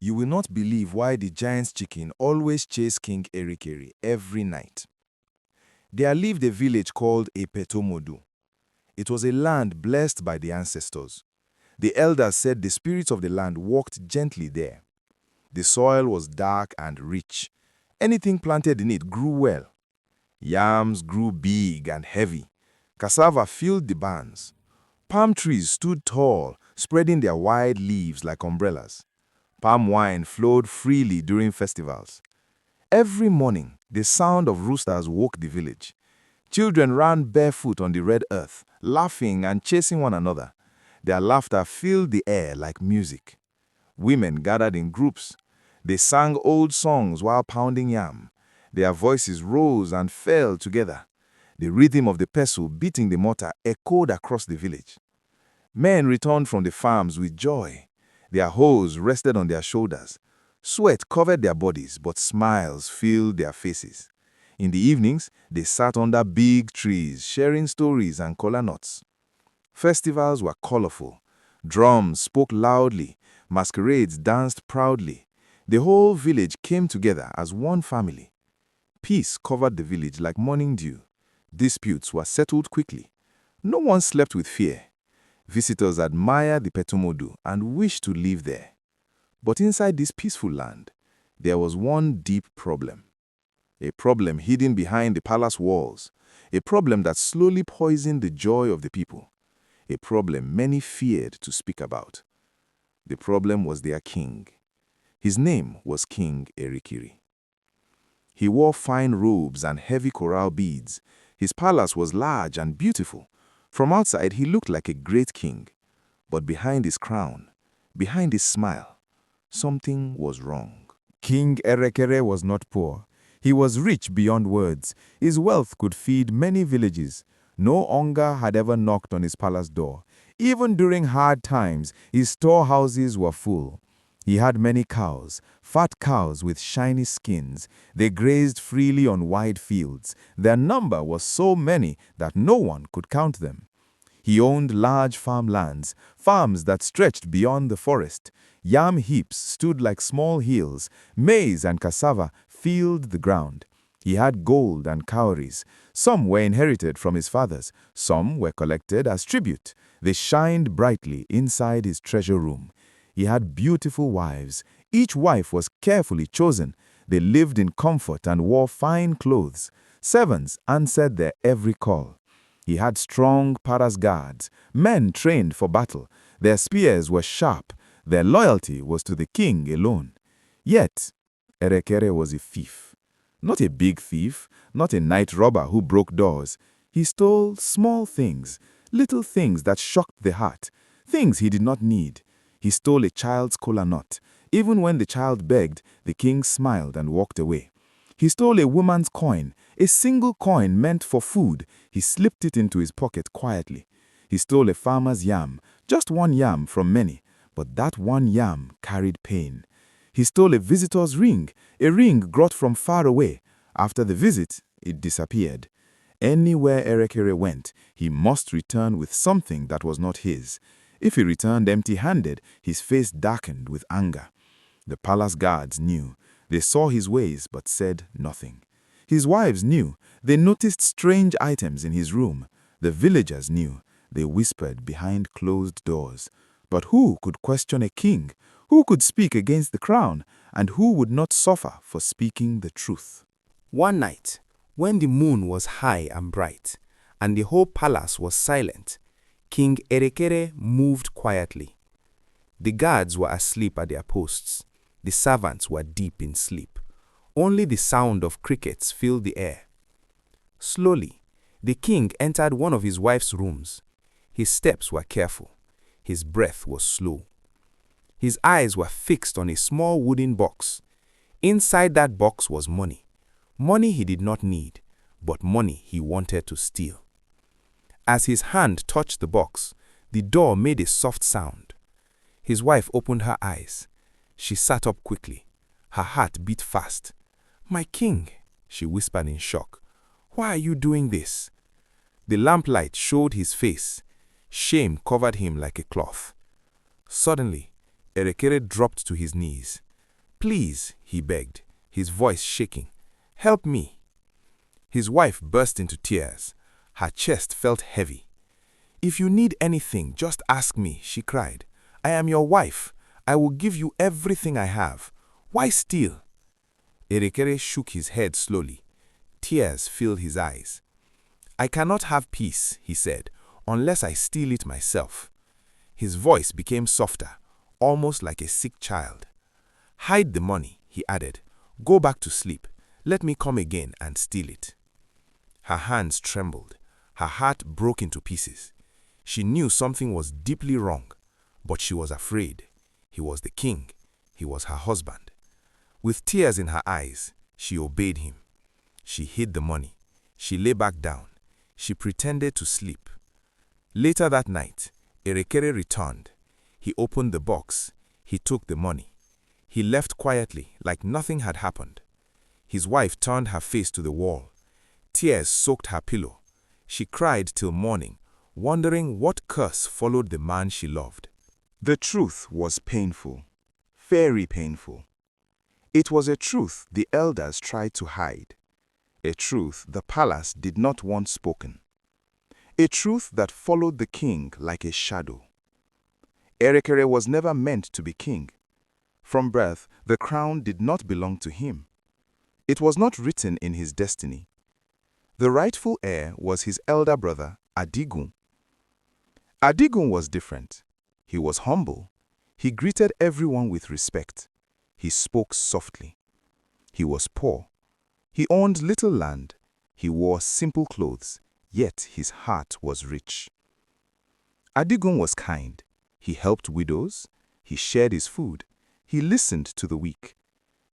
You will not believe why the giant's chicken always chased King Erekere every night. There lived a village called IPETUMODU. It was a land blessed by the ancestors. The elders said the spirits of the land walked gently there. The soil was dark and rich. Anything planted in it grew well. Yams grew big and heavy. Cassava filled the barns. Palm trees stood tall, spreading their wide leaves like umbrellas. Palm wine flowed freely during festivals. Every morning, the sound of roosters woke the village. Children ran barefoot on the red earth, laughing and chasing one another. Their laughter filled the air like music. Women gathered in groups. They sang old songs while pounding yam. Their voices rose and fell together. The rhythm of the pestle beating the mortar echoed across the village. Men returned from the farms with joy. Their hoes rested on their shoulders. Sweat covered their bodies, but smiles filled their faces. In the evenings, they sat under big trees, sharing stories and kola nuts. Festivals were colorful. Drums spoke loudly. Masquerades danced proudly. The whole village came together as one family. Peace covered the village like morning dew. Disputes were settled quickly. No one slept with fear. Visitors admired the IPETUMODU and wished to live there. But inside this peaceful land, there was one deep problem. A problem hidden behind the palace walls. A problem that slowly poisoned the joy of the people. A problem many feared to speak about. The problem was their king. His name was King Erekere. He wore fine robes and heavy coral beads. His palace was large and beautiful. From outside, he looked like a great king. But behind his crown, behind his smile, something was wrong. King Erekere was not poor. He was rich beyond words. His wealth could feed many villages. No hunger had ever knocked on his palace door. Even during hard times, his storehouses were full. He had many cows, fat cows with shiny skins. They grazed freely on wide fields. Their number was so many that no one could count them. He owned large farmlands, farms that stretched beyond the forest. Yam heaps stood like small hills. Maize and cassava filled the ground. He had gold and cowries. Some were inherited from his fathers. Some were collected as tribute. They shined brightly inside his treasure room. He had beautiful wives. Each wife was carefully chosen. They lived in comfort and wore fine clothes. Servants answered their every call. He had strong palace guards, men trained for battle. Their spears were sharp. Their loyalty was to the king alone. Yet, Erekere was a thief. Not a big thief, not a night robber who broke doors. He stole small things, little things that shocked the heart, things he did not need. He stole a child's kola nut. Even when the child begged, the king smiled and walked away. He stole a woman's coin, a single coin meant for food. He slipped it into his pocket quietly. He stole a farmer's yam, just one yam from many, but that one yam carried pain. He stole a visitor's ring, a ring brought from far away. After the visit, it disappeared. Anywhere Erekere went, he must return with something that was not his. If he returned empty-handed, his face darkened with anger. The palace guards knew. They saw his ways but said nothing. His wives knew. They noticed strange items in his room. The villagers knew. They whispered behind closed doors. But who could question a king? Who could speak against the crown? And who would not suffer for speaking the truth? One night, when the moon was high and bright, and the whole palace was silent, King Erekere moved quietly. The guards were asleep at their posts. The servants were deep in sleep. Only the sound of crickets filled the air. Slowly, the king entered one of his wife's rooms. His steps were careful. His breath was slow. His eyes were fixed on a small wooden box. Inside that box was money. Money he did not need, but money he wanted to steal. As his hand touched the box, the door made a soft sound. His wife opened her eyes. She sat up quickly. Her heart beat fast. "My king," she whispered in shock. "Why are you doing this?" The lamplight showed his face. Shame covered him like a cloth. Suddenly, Erekere dropped to his knees. Please, he begged, his voice shaking. Help me. His wife burst into tears. Her chest felt heavy. If you need anything, just ask me, she cried. I am your wife. I will give you everything I have. Why steal? Erekere shook his head slowly. Tears filled his eyes. I cannot have peace, he said, unless I steal it myself. His voice became softer, almost like a sick child. Hide the money, he added. Go back to sleep. Let me come again and steal it. Her hands trembled. Her heart broke into pieces. She knew something was deeply wrong, but she was afraid. He was the king. He was her husband. With tears in her eyes, she obeyed him. She hid the money. She lay back down. She pretended to sleep. Later that night, Erekere returned. He opened the box. He took the money. He left quietly, like nothing had happened. His wife turned her face to the wall. Tears soaked her pillow. She cried till morning, wondering what curse followed the man she loved. The truth was painful, very painful. It was a truth the elders tried to hide, a truth the palace did not want spoken, a truth that followed the king like a shadow. Erekere was never meant to be king. From birth, the crown did not belong to him. It was not written in his destiny. The rightful heir was his elder brother, Adigun. Adigun was different. He was humble. He greeted everyone with respect. He spoke softly. He was poor. He owned little land. He wore simple clothes, yet his heart was rich. Adigun was kind. He helped widows. He shared his food. He listened to the weak.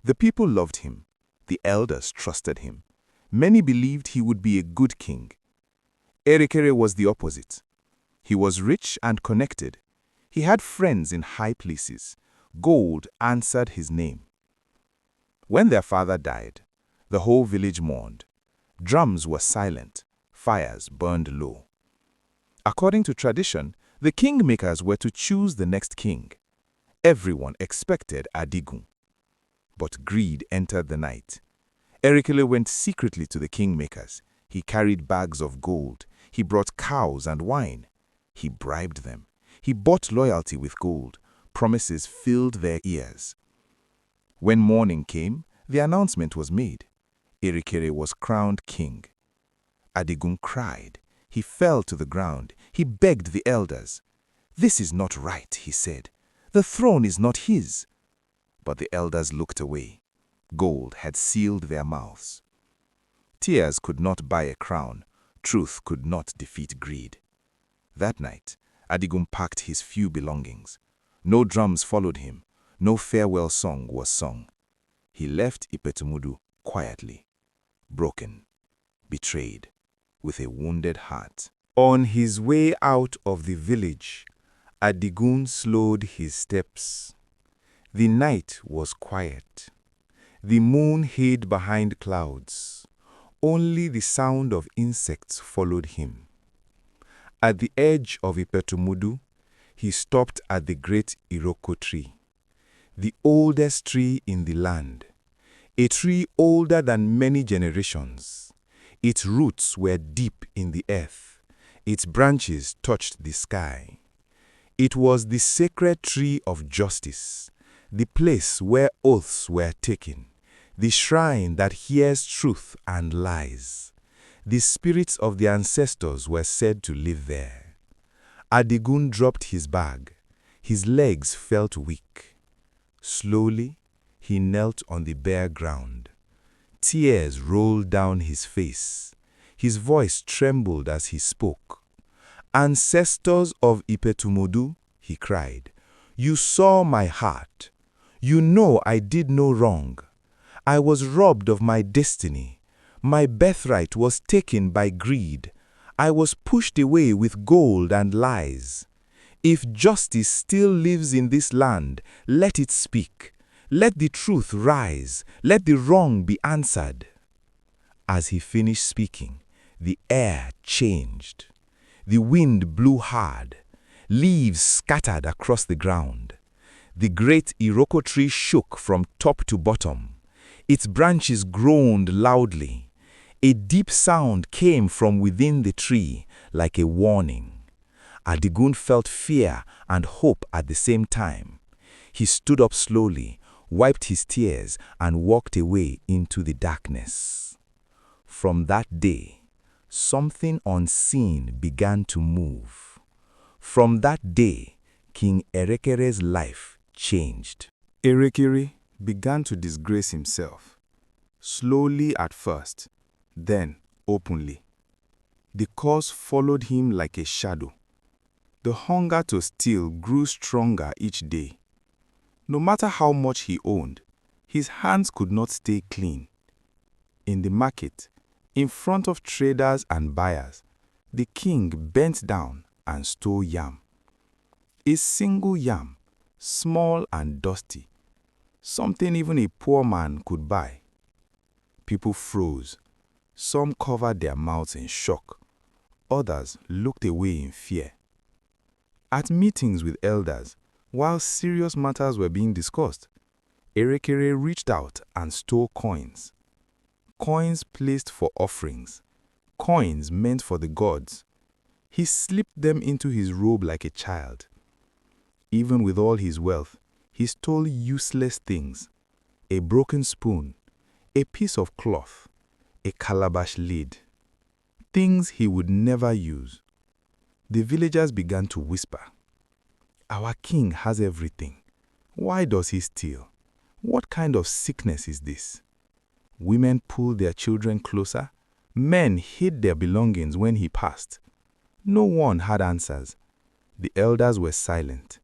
The people loved him. The elders trusted him. Many believed he would be a good king. Erekere was the opposite. He was rich and connected. He had friends in high places. Gold answered his name. When their father died, the whole village mourned. Drums were silent. Fires burned low. According to tradition, the kingmakers were to choose the next king. Everyone expected Adigun. But greed entered the night. Erekere went secretly to the kingmakers. He carried bags of gold. He brought cows and wine. He bribed them. He bought loyalty with gold. Promises filled their ears. When morning came, the announcement was made. Erekere was crowned king. Adigun cried. He fell to the ground. He begged the elders. "This is not right," he said. "The throne is not his." But the elders looked away. Gold had sealed their mouths. Tears could not buy a crown. Truth could not defeat greed. That night, Adigun packed his few belongings. No drums followed him. No farewell song was sung. He left IPETUMODU quietly, broken, betrayed, with a wounded heart. On his way out of the village, Adigun slowed his steps. The night was quiet. The moon hid behind clouds. Only the sound of insects followed him. At the edge of IPETUMODU, he stopped at the great Iroko tree, the oldest tree in the land, a tree older than many generations. Its roots were deep in the earth. Its branches touched the sky. It was the sacred tree of justice, the place where oaths were taken, the shrine that hears truth and lies. The spirits of the ancestors were said to live there. Adigun dropped his bag. His legs felt weak. Slowly, he knelt on the bare ground. Tears rolled down his face. His voice trembled as he spoke. "Ancestors of IPETUMODU," he cried, "you saw my heart. You know I did no wrong. I was robbed of my destiny. My birthright was taken by greed. I was pushed away with gold and lies. If justice still lives in this land, let it speak. Let the truth rise. Let the wrong be answered." As he finished speaking, the air changed. The wind blew hard. Leaves scattered across the ground. The great Iroko tree shook from top to bottom. Its branches groaned loudly. A deep sound came from within the tree, like a warning. Adigun felt fear and hope at the same time. He stood up slowly, wiped his tears, and walked away into the darkness. From that day, something unseen began to move. From that day, King Erekere's life changed. Erekere began to disgrace himself, slowly at first, then openly. The cause followed him like a shadow. The hunger to steal grew stronger each day. No matter how much he owned, his hands could not stay clean. In the market, in front of traders and buyers, the king bent down and stole yam. A single yam, small and dusty, something even a poor man could buy. People froze. Some covered their mouths in shock. Others looked away in fear. At meetings with elders, while serious matters were being discussed, Erekere reached out and stole coins. Coins placed for offerings. Coins meant for the gods. He slipped them into his robe like a child. Even with all his wealth, he stole useless things. A broken spoon, a piece of cloth, a calabash lid. Things he would never use. The villagers began to whisper, "Our king has everything. Why does he steal? What kind of sickness is this?" Women pulled their children closer. Men hid their belongings when he passed. No one had answers. The elders were silent.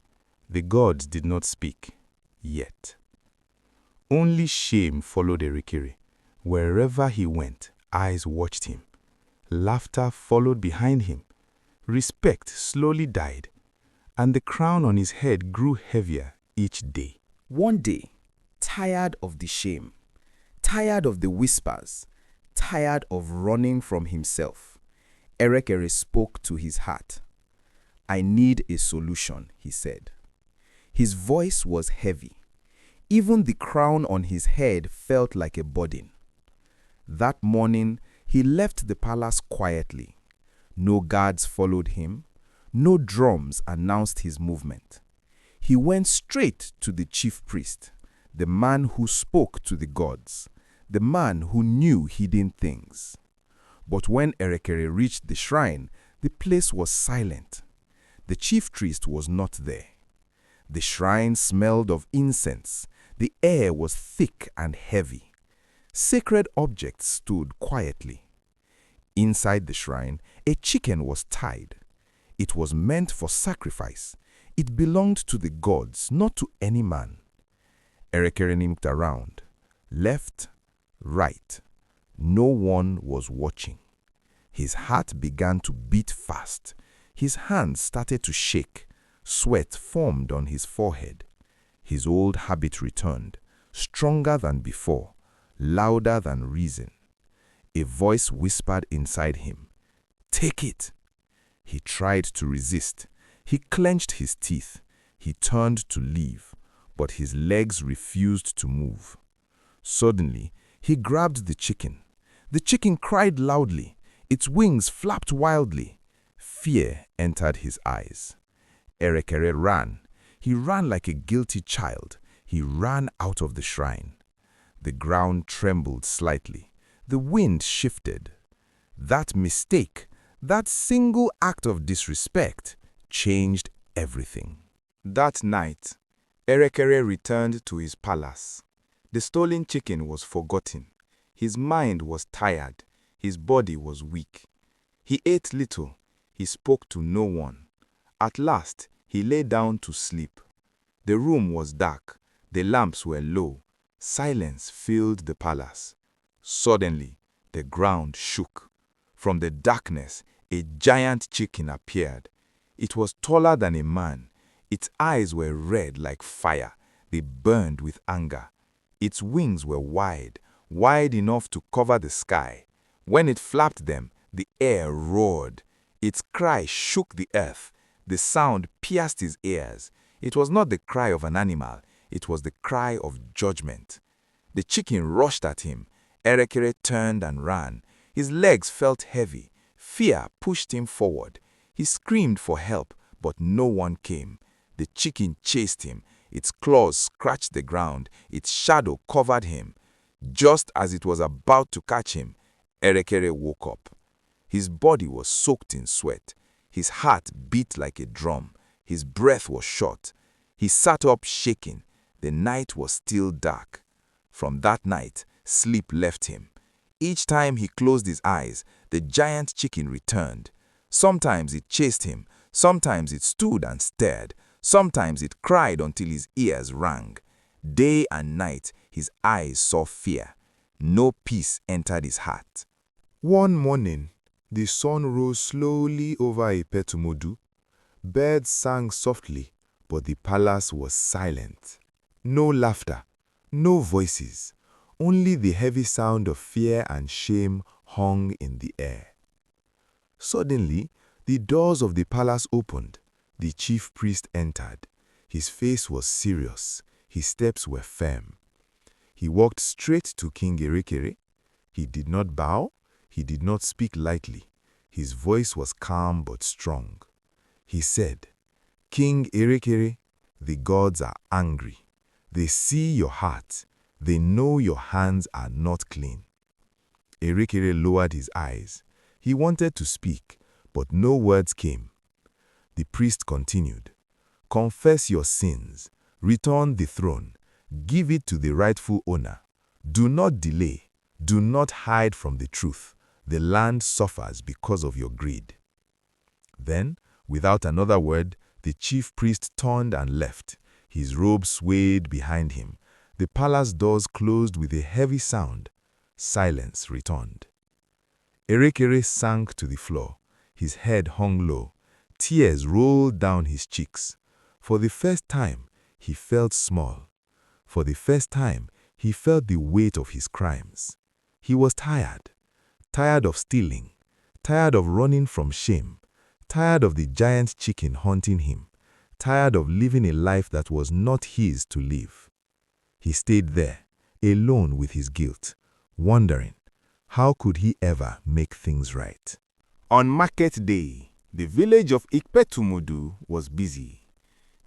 The gods did not speak, yet. Only shame followed Erekere. Wherever he went, eyes watched him. Laughter followed behind him. Respect slowly died, and the crown on his head grew heavier each day. One day, tired of the shame, tired of the whispers, tired of running from himself, Erekere spoke to his heart. "I need a solution," he said. His voice was heavy. Even the crown on his head felt like a burden. That morning, he left the palace quietly. No guards followed him. No drums announced his movement. He went straight to the chief priest, the man who spoke to the gods, the man who knew hidden things. But when Erekere reached the shrine, the place was silent. The chief priest was not there. The shrine smelled of incense. The air was thick and heavy. Sacred objects stood quietly. Inside the shrine, a chicken was tied. It was meant for sacrifice. It belonged to the gods, not to any man. Erekere looked around. Left, right. No one was watching. His heart began to beat fast. His hands started to shake. Sweat formed on his forehead. His old habit returned, stronger than before, louder than reason. A voice whispered inside him, "Take it." He tried to resist. He clenched his teeth. He turned to leave, but his legs refused to move. Suddenly, he grabbed the chicken. The chicken cried loudly. Its wings flapped wildly. Fear entered his eyes. Erekere ran. He ran like a guilty child. He ran out of the shrine. The ground trembled slightly. The wind shifted. That mistake, that single act of disrespect, changed everything. That night, Erekere returned to his palace. The stolen chicken was forgotten. His mind was tired. His body was weak. He ate little. He spoke to no one. At last, he lay down to sleep. The room was dark. The lamps were low. Silence filled the palace. Suddenly, the ground shook. From the darkness, a giant chicken appeared. It was taller than a man. Its eyes were red like fire. They burned with anger. Its wings were wide, wide enough to cover the sky. When it flapped them, the air roared. Its cry shook the earth. The sound pierced his ears. It was not the cry of an animal, it was the cry of judgment. The chicken rushed at him. Erekere turned and ran. His legs felt heavy. Fear pushed him forward. He screamed for help, but no one came. The chicken chased him. Its claws scratched the ground. Its shadow covered him. Just as it was about to catch him, Erekere woke up. His body was soaked in sweat. His heart beat like a drum. His breath was short. He sat up shaking. The night was still dark. From that night, sleep left him. Each time he closed his eyes, the giant chicken returned. Sometimes it chased him. Sometimes it stood and stared. Sometimes it cried until his ears rang. Day and night, his eyes saw fear. No peace entered his heart. One morning, the sun rose slowly over IPETUMODU. Birds sang softly, but the palace was silent. No laughter, no voices, only the heavy sound of fear and shame hung in the air. Suddenly, the doors of the palace opened. The chief priest entered. His face was serious. His steps were firm. He walked straight to King Erekere. He did not bow. He did not speak lightly. His voice was calm but strong. He said, "King Erekere, the gods are angry. They see your heart. They know your hands are not clean." Erekere lowered his eyes. He wanted to speak, but no words came. The priest continued, "Confess your sins. Return the throne. Give it to the rightful owner. Do not delay. Do not hide from the truth. The land suffers because of your greed." Then, without another word, the chief priest turned and left. His robe swayed behind him. The palace doors closed with a heavy sound. Silence returned. Erekere sank to the floor. His head hung low. Tears rolled down his cheeks. For the first time, he felt small. For the first time, he felt the weight of his crimes. He was tired. Tired of stealing. Tired of running from shame. Tired of the giant chicken haunting him. Tired of living a life that was not his to live. He stayed there, alone with his guilt, wondering, how could he ever make things right? On market day, the village of IPETUMODU was busy.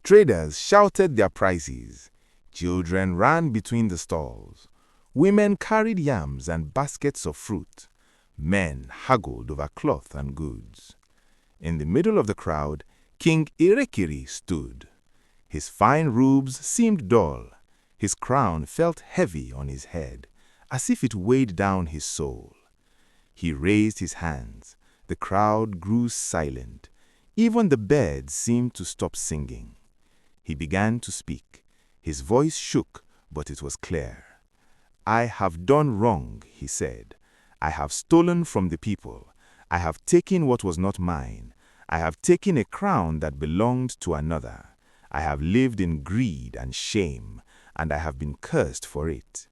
Traders shouted their prices. Children ran between the stalls. Women carried yams and baskets of fruit. Men haggled over cloth and goods. In the middle of the crowd, King Erekere stood. His fine robes seemed dull. His crown felt heavy on his head, as if it weighed down his soul. He raised his hands. The crowd grew silent. Even the birds seemed to stop singing. He began to speak. His voice shook, but it was clear. "I have done wrong," he said. "I have stolen from the people. I have taken what was not mine. I have taken a crown that belonged to another. I have lived in greed and shame, and I have been cursed for it."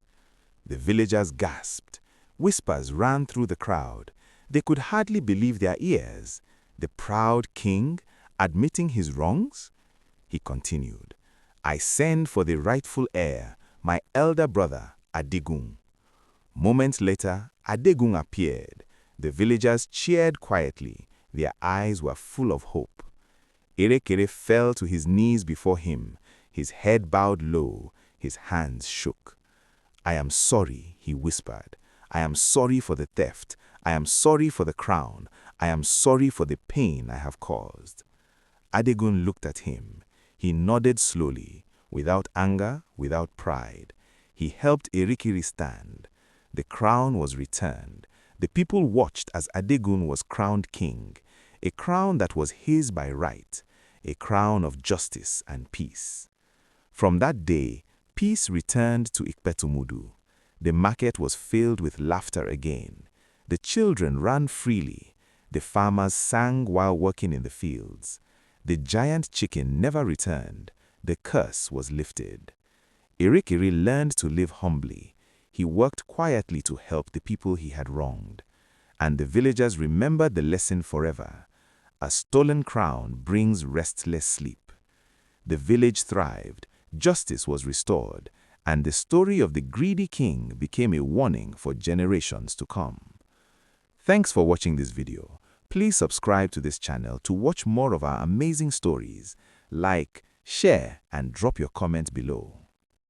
The villagers gasped. Whispers ran through the crowd. They could hardly believe their ears. The proud king admitting his wrongs? He continued, "I send for the rightful heir, my elder brother, Adegun." Moments later, Adegun appeared. The villagers cheered quietly. Their eyes were full of hope. Erekere fell to his knees before him. His head bowed low. His hands shook. "I am sorry," he whispered. "I am sorry for the theft. I am sorry for the crown. I am sorry for the pain I have caused." Adegun looked at him. He nodded slowly, without anger, without pride. He helped Erekere stand. The crown was returned. The people watched as Adegun was crowned king, a crown that was his by right, a crown of justice and peace. From that day, peace returned to IPETUMODU. The market was filled with laughter again. The children ran freely. The farmers sang while working in the fields. The giant chicken never returned. The curse was lifted. Erekere learned to live humbly. He worked quietly to help the people he had wronged. And the villagers remembered the lesson forever. A stolen crown brings restless sleep. The village thrived, justice was restored, and the story of the greedy king became a warning for generations to come. Thanks for watching this video. Please subscribe to this channel to watch more of our amazing stories. Like, share, and drop your comment below.